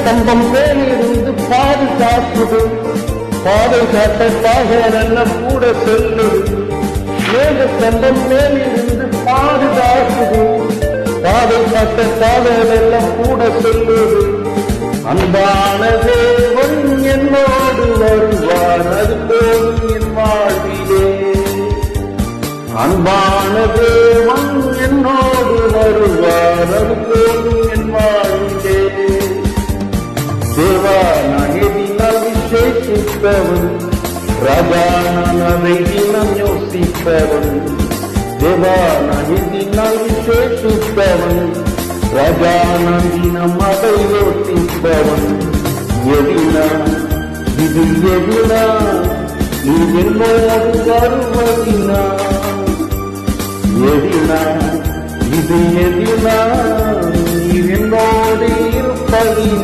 ஸ்தம்பம் மேலிருந்து பாதுகாக்குது, பாதை காட்டத்தாக நல்ல கூட செல்லுது. மேக ஸ்தம்பம் மேலிருந்து பாதுகாக்குது, பாதை காட்டத்தாக எல்லாம் கூட செல்லுது. அன்பான தேவன் என்னோடு வருவார், அது போதும் என் வாழ்விலே. அன்பான தேவன் என்னோடு வருவார், அது போதும் என் வாழ்விலே. தேவா நான் எதினால் விசேஷிப்பவன், ராஜா நான் அதை தினம் யோசிப்பவன். தேவா நான் எதினால் விசேஷிப்பவன், ராஜா நான் தினம் அதை யோசிப்பவன். எதினா இது எதினா, நீ என்னோடு வருவதினா. எதினா இது எதினா, நீ என்னோடு இருப்பதினா.